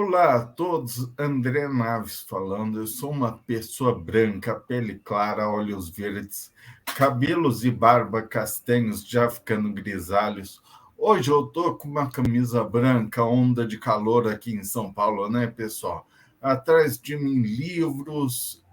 Olá a todos, André Naves falando. Eu sou uma pessoa branca, pele clara, olhos verdes, cabelos e barba castanhos já ficando grisalhos. Hoje eu tô com uma camisa branca, onda de calor aqui em São Paulo, né, pessoal? Atrás de mim, livros,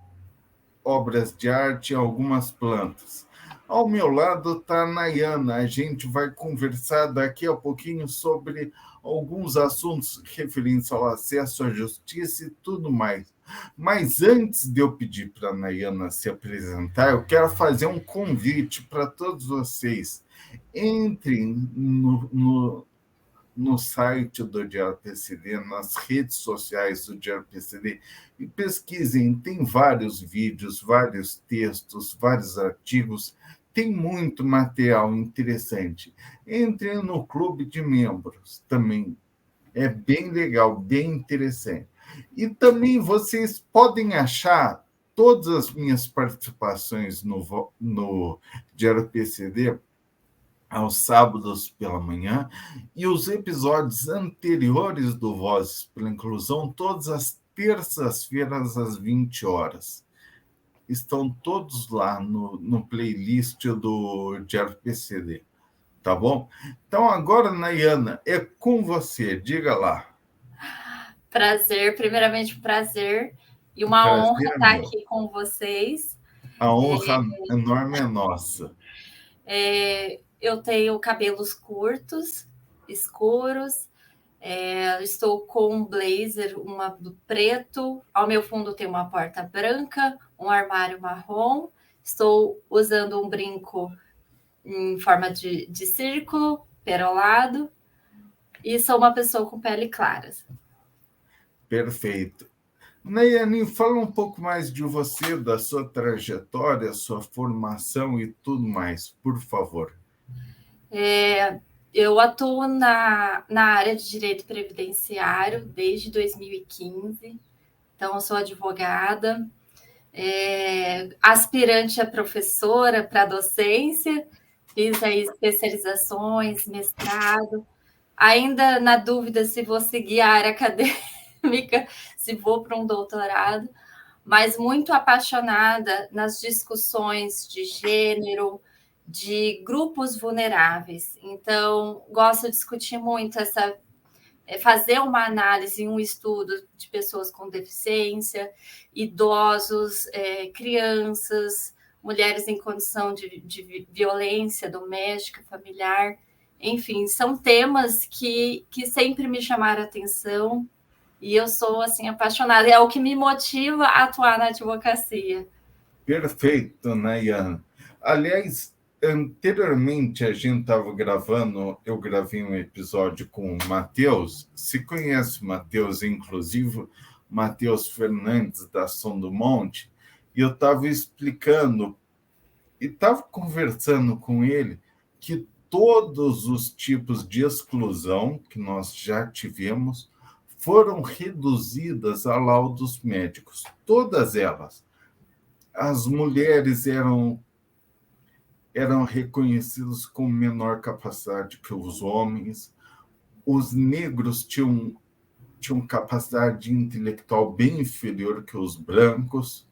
obras de arte e algumas plantas. Ao meu lado está a Nayana. A gente vai conversar daqui a pouquinho sobre alguns assuntos referentes ao acesso à justiça e tudo mais. Mas antes de eu pedir para a Nayana se apresentar, eu quero fazer um convite para todos vocês. Entrem no site do Diário PCD, nas redes sociais do Diário PCD, e pesquisem. Tem vários vídeos, vários textos, vários artigos, tem muito material interessante. Entrem no clube de membros também, é bem legal, bem interessante. E também vocês podem achar todas as minhas participações no Diário PCD aos sábados pela manhã, e os episódios anteriores do Vozes pela Inclusão, todas as terças-feiras, às 20 horas. Estão todos lá no playlist do Diário PCD, tá bom? Então, agora, Nayana, é com você, diga lá. Prazer, primeiramente prazer, e uma Prazer, honra estar meu. aqui com vocês. A honra enorme é nossa. Eu tenho cabelos curtos, escuros, estou com um blazer, preto, ao meu fundo tem uma porta branca, um armário marrom, estou usando um brinco em forma de círculo, perolado, e sou uma pessoa com pele clara. Perfeito. Nayane, fala um pouco mais de você, da sua trajetória, sua formação e tudo mais, por favor. Eu atuo na área de direito previdenciário desde 2015, então eu sou advogada, aspirante a professora para docência, fiz aí especializações, mestrado, ainda na dúvida se vou seguir a área acadêmica, se vou para um doutorado, mas muito apaixonada nas discussões de gênero, de grupos vulneráveis. Então, gosto de discutir muito fazer uma análise, um estudo de pessoas com deficiência, idosos, crianças, mulheres em condição de violência doméstica, familiar. Enfim, são temas que sempre me chamaram a atenção e eu sou assim apaixonada. É o que me motiva a atuar na advocacia. Perfeito, Nayane. Aliás, anteriormente a gente estava gravando, eu gravei um episódio com o Matheus. Se conhece o Matheus, inclusive, Matheus Fernandes, da Som do Monte, e eu estava explicando e estava conversando com ele que todos os tipos de exclusão que nós já tivemos foram reduzidas a laudos médicos, todas elas. As mulheres eram reconhecidas com menor capacidade que os homens, os negros tinham capacidade intelectual bem inferior que os brancos,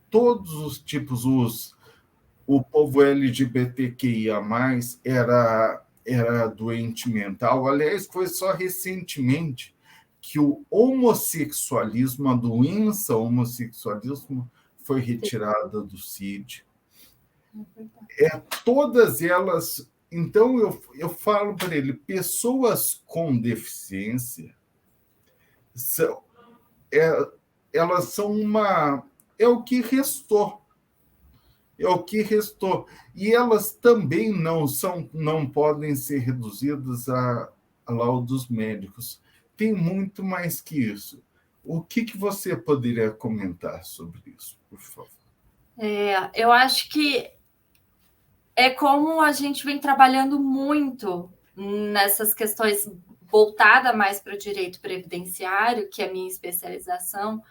todos os tipos, o povo LGBTQIA+, era doente mental. Aliás, foi só recentemente que o homossexualismo, a doença homossexualismo, foi retirada do CID. Todas elas. Então, eu falo para ele, pessoas com deficiência, elas são é o que restou. É o que restou. E elas também não podem ser reduzidas a laudos médicos. Tem muito mais que isso. O que você poderia comentar sobre isso, por favor? Eu acho que é como a gente vem trabalhando muito nessas questões voltada mais para o direito previdenciário, que é a minha especialização,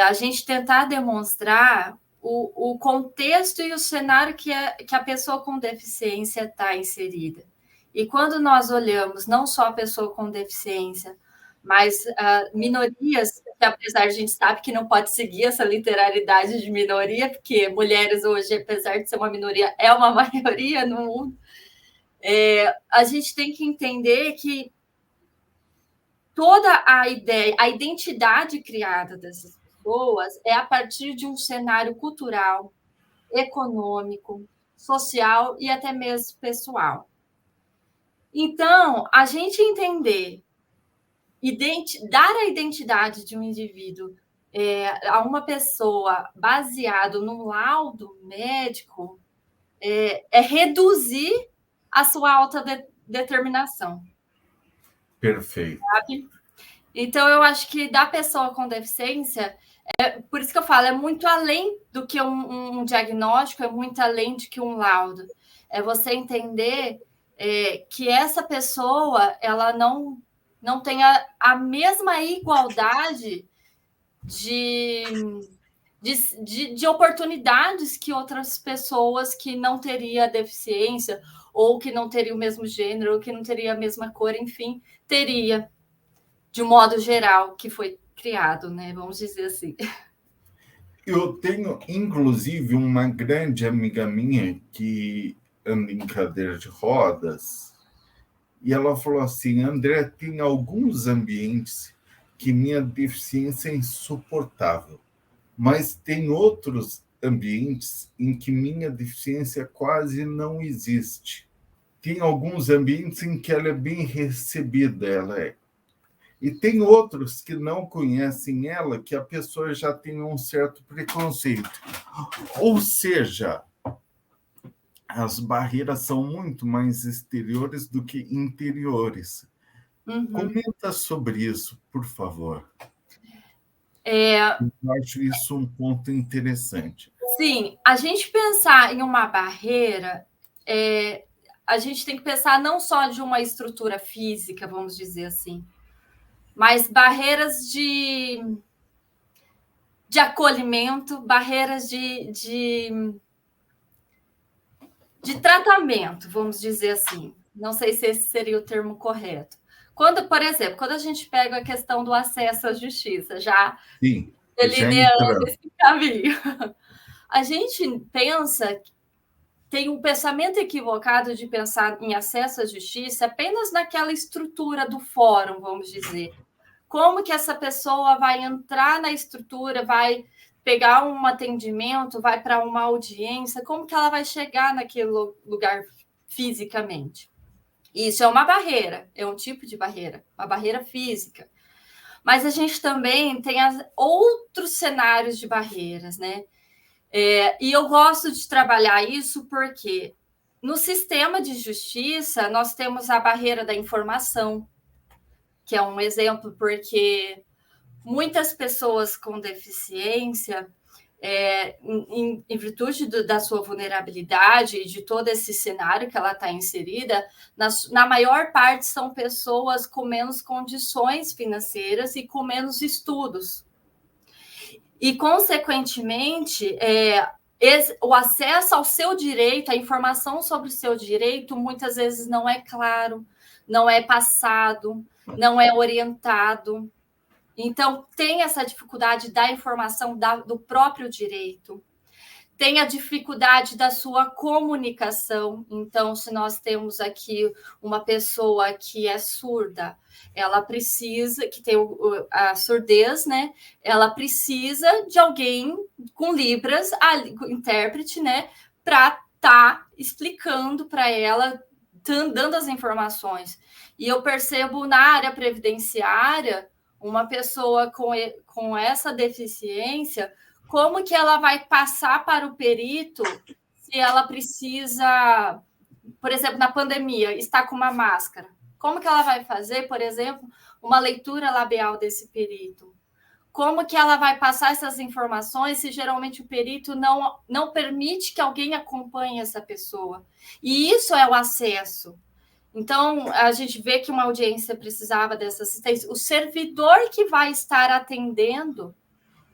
a gente tentar demonstrar o contexto e o cenário que a pessoa com deficiência está inserida. E quando nós olhamos não só a pessoa com deficiência, Mas minorias, que apesar de a gente sabe que não pode seguir essa literalidade de minoria, porque mulheres hoje, apesar de ser uma minoria, é uma maioria no mundo, a gente tem que entender que toda a ideia, a identidade criada dessas pessoas é a partir de um cenário cultural, econômico, social e até mesmo pessoal. Então, a gente entender, dar a identidade de um indivíduo a uma pessoa baseado num laudo médico é reduzir a sua autodeterminação. Perfeito. Sabe? Então, eu acho que da pessoa com deficiência, por isso que eu falo, é muito além do que um diagnóstico, é muito além de que um laudo. É você entender que essa pessoa ela não tem a mesma igualdade de oportunidades que outras pessoas que não teriam deficiência, ou que não teriam o mesmo gênero, ou que não teria a mesma cor, enfim, teria, de um modo geral, que foi criado, né? Vamos dizer assim. Eu tenho, inclusive, uma grande amiga minha que anda em cadeira de rodas, e ela falou assim: André, tem alguns ambientes que minha deficiência é insuportável, mas tem outros ambientes em que minha deficiência quase não existe. Tem alguns ambientes em que ela é bem recebida, e tem outros que não conhecem ela, que a pessoa já tem um certo preconceito. Ou seja, as barreiras são muito mais exteriores do que interiores. Uhum. Comenta sobre isso, por favor. Eu acho isso um ponto interessante. Sim, a gente pensar em uma barreira, a gente tem que pensar não só de uma estrutura física, vamos dizer assim, mas barreiras de acolhimento, barreiras de tratamento, vamos dizer assim. Não sei se esse seria o termo correto. Por exemplo, quando a gente pega a questão do acesso à justiça, já Sim, delineando esse caminho, a gente tem um pensamento equivocado de pensar em acesso à justiça apenas naquela estrutura do fórum, vamos dizer. Como que essa pessoa vai entrar na estrutura, vai pegar um atendimento, vai para uma audiência, como que ela vai chegar naquele lugar fisicamente? Isso é uma barreira, é um tipo de barreira, uma barreira física. Mas a gente também tem outros cenários de barreiras, né? E eu gosto de trabalhar isso porque no sistema de justiça nós temos a barreira da informação, que é um exemplo, porque muitas pessoas com deficiência, em virtude da sua vulnerabilidade e de todo esse cenário que ela está inserida, na maior parte são pessoas com menos condições financeiras e com menos estudos. E, consequentemente, o acesso ao seu direito, a informação sobre o seu direito, muitas vezes não é claro, não é passado, não é orientado. Então, tem essa dificuldade da informação do próprio direito. Tem a dificuldade da sua comunicação. Então, se nós temos aqui uma pessoa que é surda, ela precisa, que tem a surdez, né? Ela precisa de alguém com libras, intérprete, né? Para estar explicando para ela, dando as informações. E eu percebo na área previdenciária, uma pessoa com essa deficiência, como que ela vai passar para o perito se ela precisa, por exemplo, na pandemia, está com uma máscara? Como que ela vai fazer, por exemplo, uma leitura labial desse perito? Como que ela vai passar essas informações se geralmente o perito não permite que alguém acompanhe essa pessoa? E isso é o acesso. Então, a gente vê que uma audiência precisava dessa assistência. O servidor que vai estar atendendo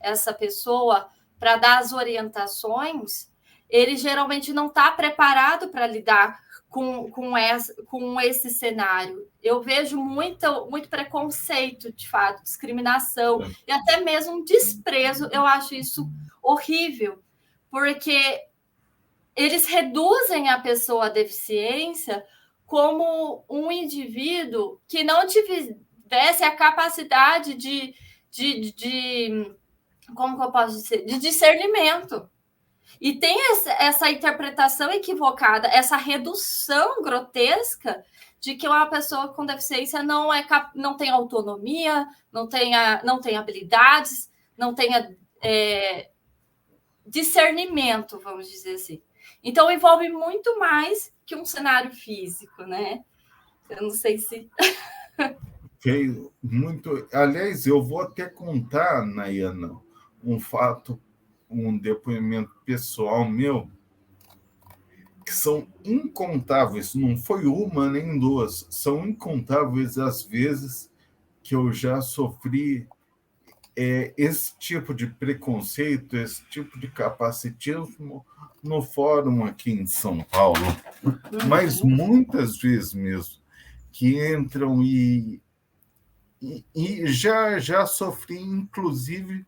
essa pessoa para dar as orientações, ele geralmente não está preparado para lidar com esse cenário. Eu vejo muito preconceito, de fato, discriminação e até mesmo desprezo. Eu acho isso horrível, porque eles reduzem a pessoa à deficiência como um indivíduo que não tivesse a capacidade de como que eu posso dizer? De discernimento. E tem essa interpretação equivocada, essa redução grotesca de que uma pessoa com deficiência não tem autonomia, não tem habilidades, não tenha discernimento, vamos dizer assim. Então, envolve muito mais que um cenário físico, né? Eu não sei se... Muito. Aliás, eu vou até contar, Nayana, um fato, um depoimento pessoal meu, que são incontáveis, não foi uma nem duas, são incontáveis as vezes que eu já sofri esse tipo de preconceito, esse tipo de capacitismo no fórum aqui em São Paulo, mas muitas vezes mesmo, que entram e já sofri, inclusive,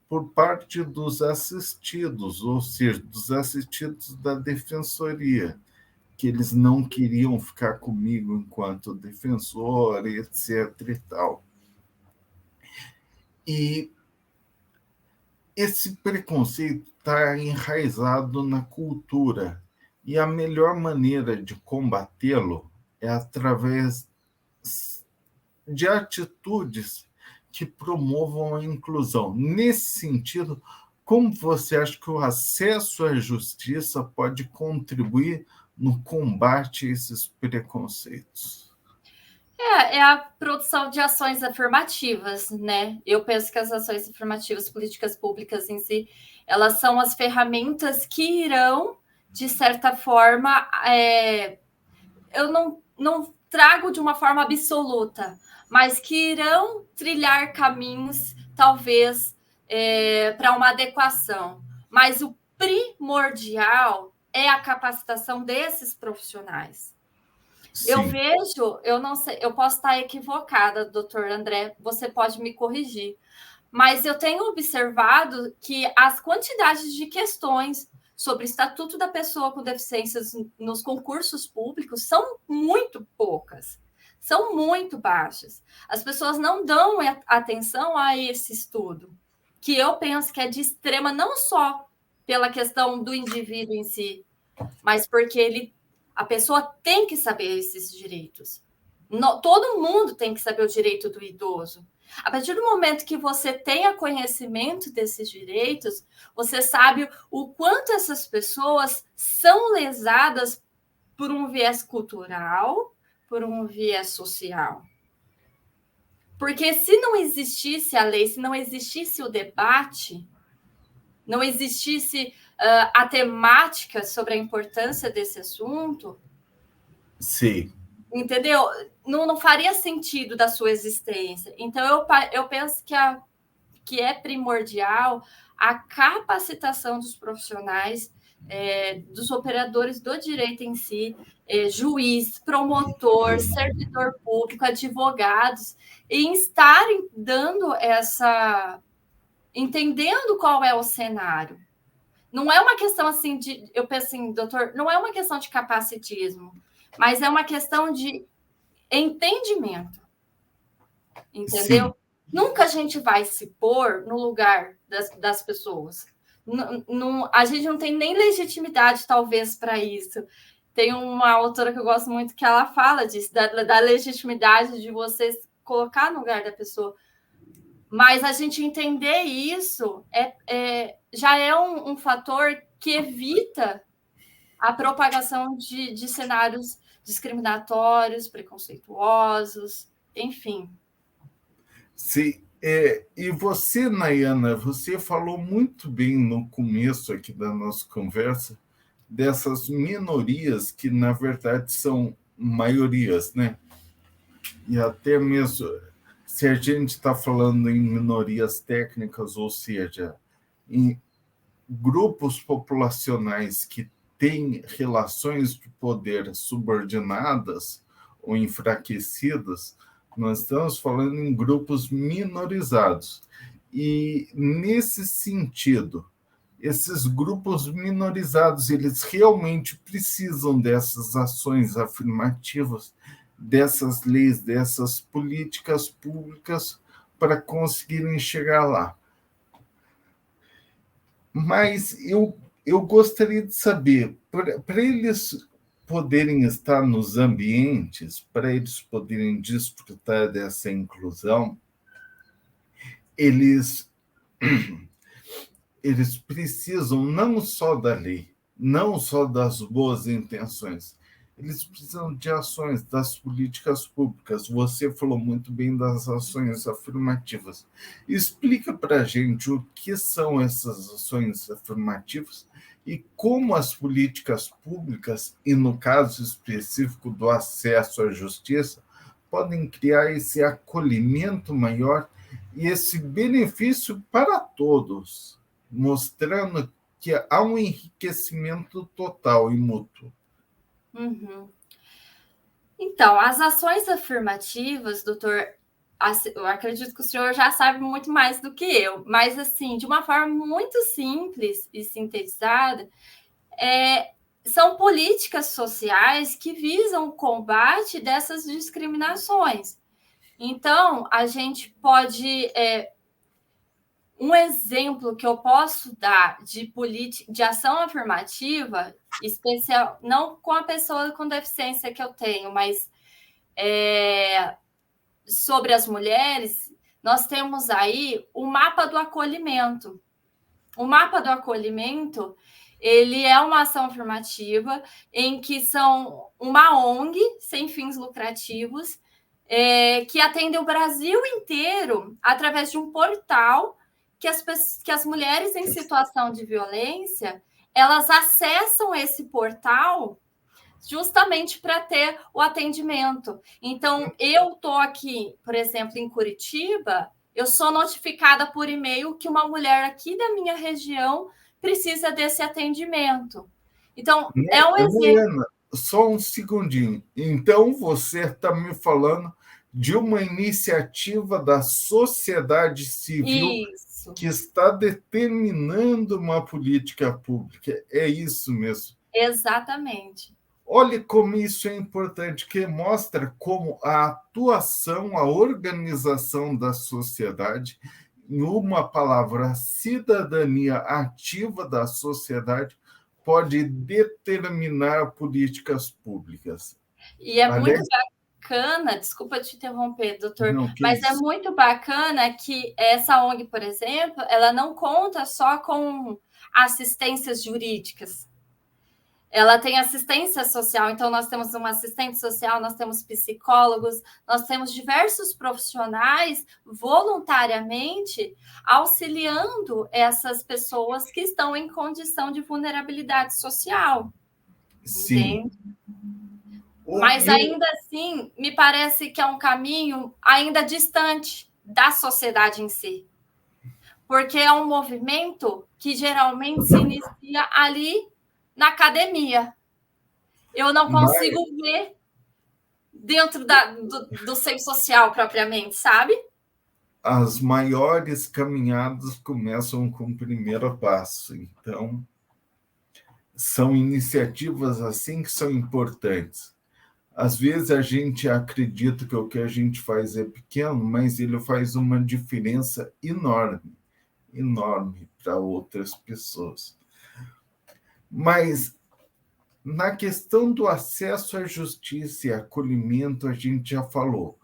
por parte dos assistidos, ou seja, dos assistidos da defensoria, que eles não queriam ficar comigo enquanto defensor, etc. e tal. E esse preconceito está enraizado na cultura, e a melhor maneira de combatê-lo é através de atitudes que promovam a inclusão. Nesse sentido, como você acha que o acesso à justiça pode contribuir no combate a esses preconceitos? É a produção de ações afirmativas, né? Eu penso que as ações afirmativas, políticas públicas em si, elas são as ferramentas que irão, de certa forma, eu não trago de uma forma absoluta, mas que irão trilhar caminhos, talvez, para uma adequação. Mas o primordial é a capacitação desses profissionais. Sim. Eu vejo, eu não sei, eu posso estar equivocada, doutor André, você pode me corrigir, mas eu tenho observado que as quantidades de questões sobre o Estatuto da Pessoa com Deficiências nos concursos públicos são muito poucas, são muito baixas. As pessoas não dão atenção a esse estudo, que eu penso que é de extrema, não só pela questão do indivíduo em si, mas porque a pessoa tem que saber esses direitos. Todo mundo tem que saber o direito do idoso. A partir do momento que você tenha conhecimento desses direitos, você sabe o quanto essas pessoas são lesadas por um viés cultural, por um viés social. Porque se não existisse a lei, se não existisse o debate, não existisse a temática sobre a importância desse assunto, sim, entendeu? Não faria sentido da sua existência. Então, eu penso que é primordial a capacitação dos profissionais, dos operadores do direito em si, juiz, promotor, servidor público, advogados, em estarem dando entendendo qual é o cenário. Não é uma questão assim eu penso assim, doutor, não é uma questão de capacitismo, mas é uma questão de entendimento, entendeu? Sim. Nunca a gente vai se pôr no lugar das pessoas. A gente não tem nem legitimidade, talvez, para isso. Tem uma autora que eu gosto muito que ela fala disso, da legitimidade de você colocar no lugar da pessoa. Mas a gente entender isso já é um fator que evita a propagação de cenários discriminatórios, preconceituosos, enfim. Sim, e você, Nayana, você falou muito bem no começo aqui da nossa conversa dessas minorias que, na verdade, são maiorias, né? E até mesmo, se a gente está falando em minorias técnicas, ou seja, em grupos populacionais que têm relações de poder subordinadas ou enfraquecidas, nós estamos falando em grupos minorizados. E, nesse sentido, esses grupos minorizados, eles realmente precisam dessas ações afirmativas, dessas leis, dessas políticas públicas para conseguirem chegar lá. Mas eu gostaria de saber, para eles poderem estar nos ambientes, para eles poderem desfrutar dessa inclusão, eles precisam não só da lei, não só das boas intenções, eles precisam de ações, das políticas públicas. Você falou muito bem das ações afirmativas. Explica para a gente o que são essas ações afirmativas e como as políticas públicas, e no caso específico do acesso à justiça, podem criar esse acolhimento maior e esse benefício para todos, mostrando que há um enriquecimento total e mútuo. Uhum. Então, as ações afirmativas, doutor, eu acredito que o senhor já sabe muito mais do que eu, mas, assim, de uma forma muito simples e sintetizada, são políticas sociais que visam o combate dessas discriminações. Então, a gente pode... um exemplo que eu posso dar de ação afirmativa, especial, não com a pessoa com deficiência que eu tenho, mas sobre as mulheres, nós temos aí o mapa do acolhimento. O mapa do acolhimento, ele é uma ação afirmativa em que são uma ONG sem fins lucrativos que atende o Brasil inteiro através de um portal que as mulheres em situação de violência, elas acessam esse portal justamente para ter o atendimento. Então, eu estou aqui, por exemplo, em Curitiba, eu sou notificada por e-mail que uma mulher aqui da minha região precisa desse atendimento. Então, é um exemplo. Helena, só um segundinho. Então, você está me falando de uma iniciativa da sociedade civil Isso. que está determinando uma política pública. É isso mesmo. Exatamente. Olha como isso é importante, que mostra como a atuação, a organização da sociedade, em uma palavra, a cidadania ativa da sociedade, pode determinar políticas públicas. E é muito bacana, desculpa te interromper, doutor, não, mas é muito bacana que essa ONG, por exemplo, ela não conta só com assistências jurídicas. Ela tem assistência social, então nós temos uma assistente social, nós temos psicólogos, nós temos diversos profissionais voluntariamente auxiliando essas pessoas que estão em condição de vulnerabilidade social. Sim. Entende? Mas ainda assim, me parece que é um caminho ainda distante da sociedade em si. Porque é um movimento que geralmente se inicia ali na academia. Eu não consigo ver dentro do seio social propriamente, sabe? As maiores caminhadas começam com o primeiro passo. Então, são iniciativas assim que são importantes. Às vezes a gente acredita que o que a gente faz é pequeno, mas ele faz uma diferença enorme, enorme para outras pessoas. Mas na questão do acesso à justiça e acolhimento, a gente já falou.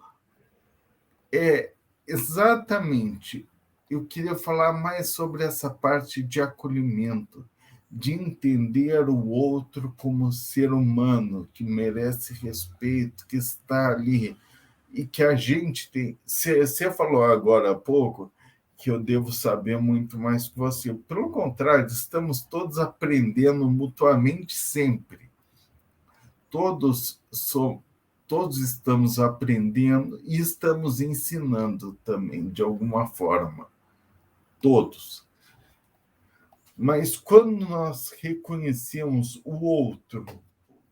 Exatamente. Eu queria falar mais sobre essa parte de acolhimento, de entender o outro como ser humano, que merece respeito, que está ali, e que a gente tem... Você falou agora há pouco que eu devo saber muito mais que você. Pelo contrário, estamos todos aprendendo mutuamente sempre. Todos estamos aprendendo e estamos ensinando também, de alguma forma. Todos. Mas quando nós reconhecemos o outro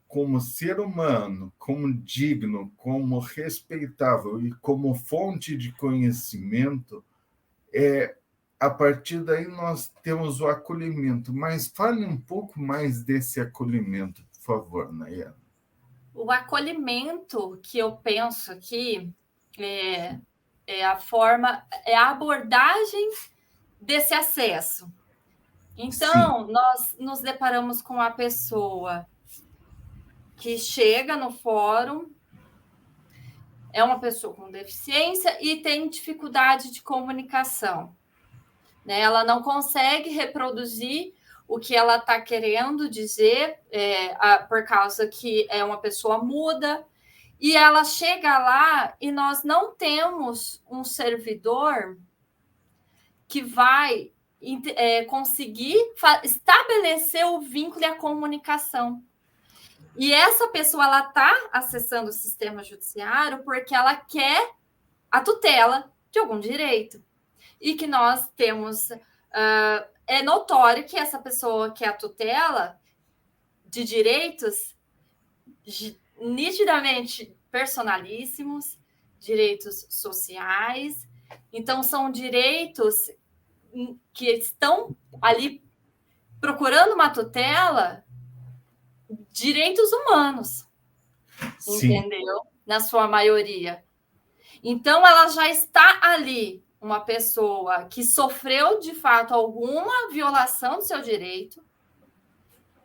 como ser humano, como digno, como respeitável e como fonte de conhecimento, a partir daí nós temos o acolhimento. Mas fale um pouco mais desse acolhimento, por favor, Nayana. O acolhimento que eu penso aqui é a forma, é a abordagem desse acesso. Então, Sim. nós nos deparamos com a pessoa que chega no fórum, é uma pessoa com deficiência e tem dificuldade de comunicação, né? Ela não consegue reproduzir o que ela está querendo dizer, por causa que é uma pessoa muda, e ela chega lá e nós não temos um servidor que vai conseguir estabelecer o vínculo e a comunicação. E essa pessoa ela está acessando o sistema judiciário porque ela quer a tutela de algum direito. E que nós temos... é notório que essa pessoa quer a tutela de direitos nitidamente personalíssimos, direitos sociais. Então, são direitos que estão ali procurando uma tutela, direitos humanos, Sim. entendeu? Na sua maioria. Então, ela já está ali, uma pessoa que sofreu, de fato, alguma violação do seu direito,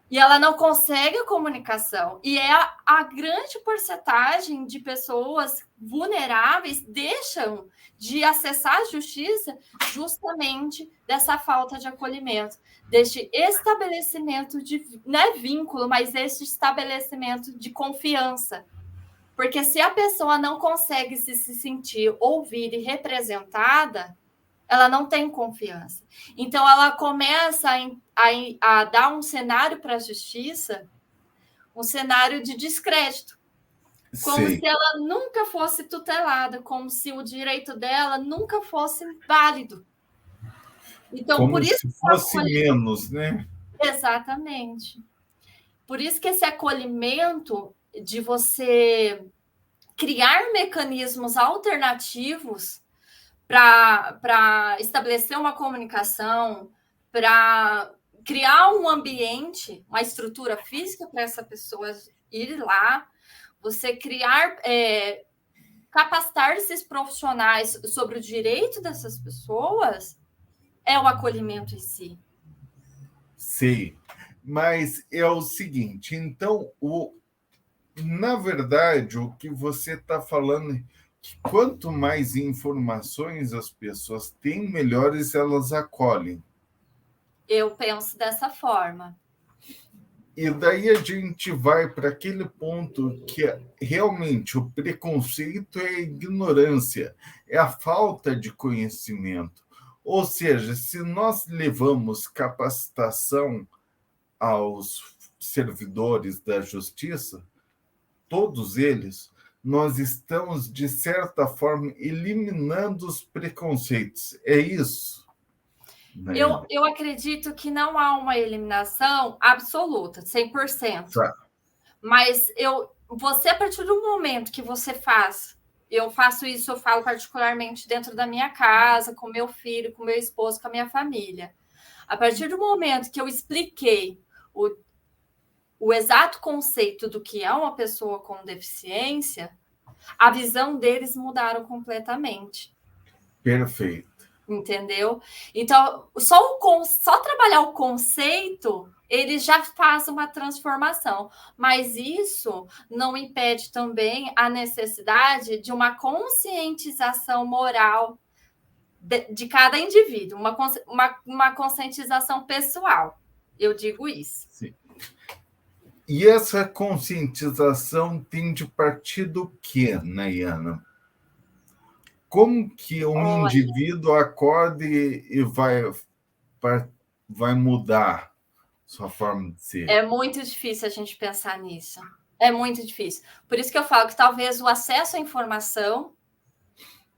e ela não consegue a comunicação. E é a grande porcentagem de pessoas vulneráveis deixam de acessar a justiça justamente dessa falta de acolhimento, deste estabelecimento de, não é vínculo, mas este estabelecimento de confiança. Porque se a pessoa não consegue se sentir ouvida e representada, ela não tem confiança. Então, ela começa a dar um cenário para a justiça, um cenário de descrédito, como Sim. se ela nunca fosse tutelada, como se o direito dela nunca fosse válido. Então, Como por isso se fosse menos, né? Exatamente. Por isso que esse acolhimento de você criar mecanismos alternativos para estabelecer uma comunicação, para criar um ambiente, uma estrutura física para essa pessoa ir lá, você criar, capacitar esses profissionais sobre o direito dessas pessoas, é o acolhimento em si. Sim, mas é o seguinte, então, na verdade, o que você está falando é que quanto mais informações as pessoas têm, melhores elas acolhem. Eu penso dessa forma. E daí a gente vai para aquele ponto que realmente o preconceito é a ignorância, é a falta de conhecimento. Ou seja, se nós levamos capacitação aos servidores da justiça, todos eles, nós estamos, de certa forma, eliminando os preconceitos. É isso? Eu acredito que não há uma eliminação absoluta, 100%. Tá. Mas você, a partir do momento que você faz, eu faço isso, eu falo particularmente dentro da minha casa, com meu filho, com meu esposo, com a minha família. A partir do momento que eu expliquei o exato conceito do que é uma pessoa com deficiência, a visão deles mudaram completamente. Perfeito. Entendeu? Então, só trabalhar o conceito, ele já faz uma transformação. Mas isso não impede também a necessidade de uma conscientização moral de cada indivíduo, uma conscientização pessoal. Eu digo isso. Sim. E essa conscientização tem de partir do quê, Nayana? Como que um indivíduo acorda e vai mudar sua forma de ser? É muito difícil a gente pensar nisso. É muito difícil. Por isso que eu falo que talvez o acesso à informação,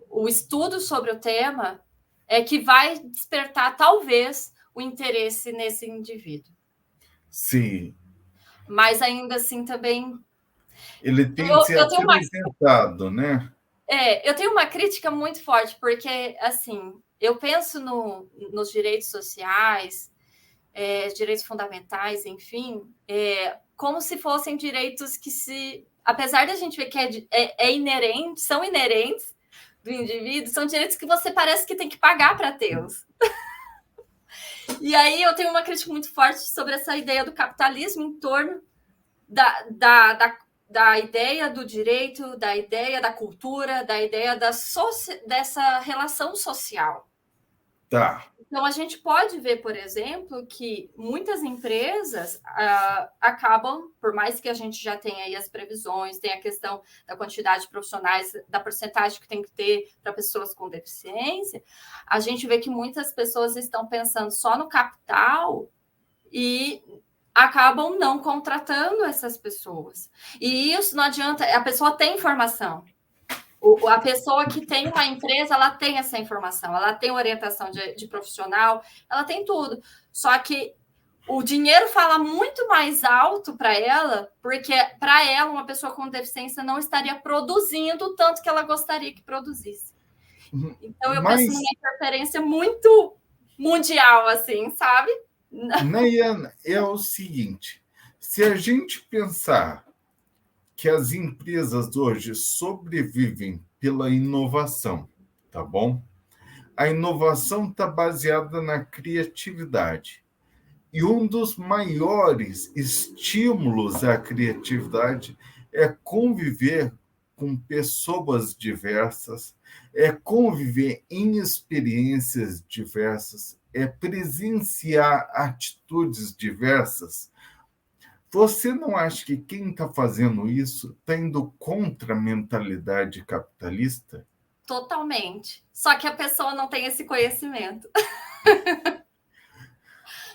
o estudo sobre o tema, é que vai despertar, talvez, o interesse nesse indivíduo. Sim. Mas ainda assim também... Ele tem que ser apresentado, né? Eu tenho uma crítica muito forte, porque, assim, eu penso nos direitos sociais, direitos fundamentais, enfim, como se fossem direitos que apesar da gente ver que inerente, são inerentes do indivíduo, são direitos que você parece que tem que pagar para tê-los. E aí eu tenho uma crítica muito forte sobre essa ideia do capitalismo em torno da ideia do direito, da ideia da cultura, da ideia dessa relação social. Tá. Então, a gente pode ver, por exemplo, que muitas empresas acabam, por mais que a gente já tenha aí as previsões, tem a questão da quantidade de profissionais, da porcentagem que tem que ter para pessoas com deficiência, a gente vê que muitas pessoas estão pensando só no capital e acabam não contratando essas pessoas. E isso não adianta, a pessoa tem informação. A pessoa que tem uma empresa, ela tem essa informação, ela tem orientação de profissional, ela tem tudo. Só que o dinheiro fala muito mais alto para ela, porque para ela, uma pessoa com deficiência não estaria produzindo o tanto que ela gostaria que produzisse. Então, eu penso numa interferência muito mundial, assim, sabe? Nayana, é o seguinte, se a gente pensar que as empresas hoje sobrevivem pela inovação, tá bom? A inovação está baseada na criatividade. E um dos maiores estímulos à criatividade é conviver com pessoas diversas, é conviver em experiências diversas, é presenciar atitudes diversas. Você não acha que quem está fazendo isso está indo contra a mentalidade capitalista? Totalmente. Só que a pessoa não tem esse conhecimento.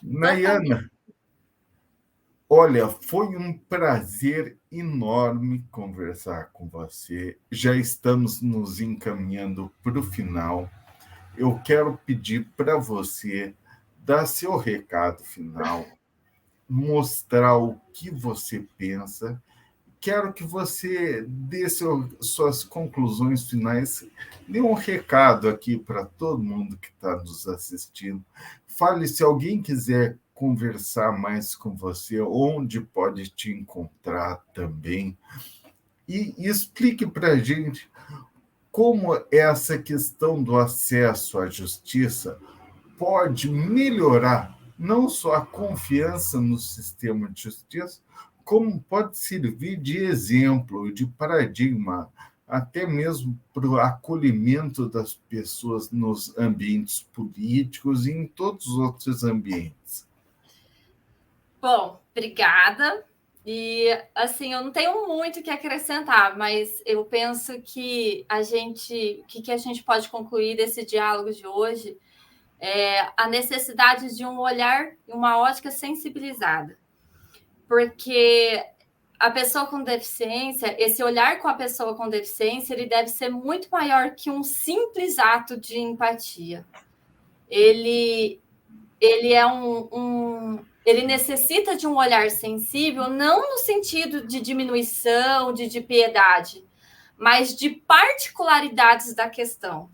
Nayana, olha, foi um prazer enorme conversar com você. Já estamos nos encaminhando para o final. Eu quero pedir para você dar seu recado final, mostrar o que você pensa. Quero que você dê suas conclusões finais, dê um recado aqui para todo mundo que está nos assistindo. Fale se alguém quiser conversar mais com você, onde pode te encontrar também. E explique para a gente como essa questão do acesso à justiça pode melhorar não só a confiança no sistema de justiça, como pode servir de exemplo, de paradigma, até mesmo para o acolhimento das pessoas nos ambientes políticos e em todos os outros ambientes. Bom, obrigada. E, assim, eu não tenho muito o que acrescentar, mas eu penso que o que a gente pode concluir desse diálogo de hoje é a necessidade de um olhar e uma ótica sensibilizada. Porque a pessoa com deficiência, esse olhar com a pessoa com deficiência, ele deve ser muito maior que um simples ato de empatia. Ele é ele necessita de um olhar sensível, não no sentido de diminuição, de piedade, mas de particularidades da questão,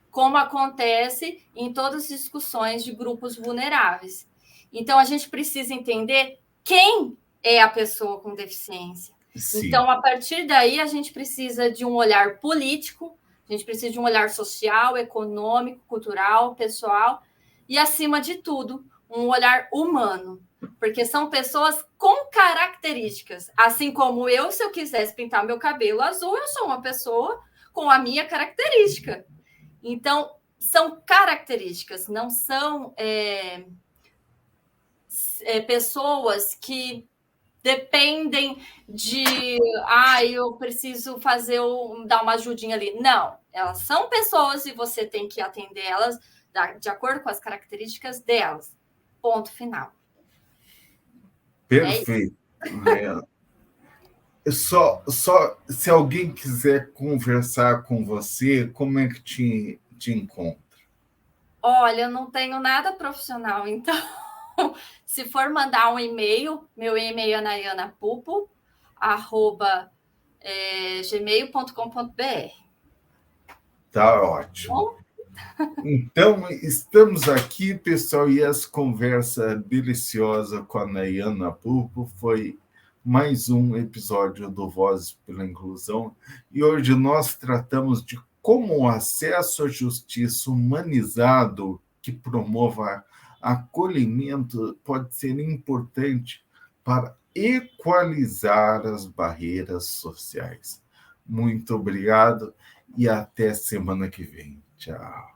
como acontece em todas as discussões de grupos vulneráveis. Então, a gente precisa entender quem é a pessoa com deficiência. Sim. Então, a partir daí, a gente precisa de um olhar político, a gente precisa de um olhar social, econômico, cultural, pessoal, e, acima de tudo, um olhar humano, porque são pessoas com características. Assim como eu, se eu quisesse pintar meu cabelo azul, eu sou uma pessoa com a minha característica. Então, são características, não são pessoas que dependem de eu preciso dar uma ajudinha ali. Não, elas são pessoas e você tem que atender elas de acordo com as características delas. Ponto final. Perfeito. Só se alguém quiser conversar com você, como é que te encontra? Olha, eu não tenho nada profissional, então, se for mandar um e-mail, meu e-mail é nayanapupo@gmail.com.br. Tá ótimo. Então, estamos aqui, pessoal, e essa conversa deliciosa com a Nayana Pupo foi mais um episódio do Vozes pela Inclusão, e hoje nós tratamos de como o acesso à justiça humanizado que promova acolhimento pode ser importante para equalizar as barreiras sociais. Muito obrigado e até semana que vem. Tchau.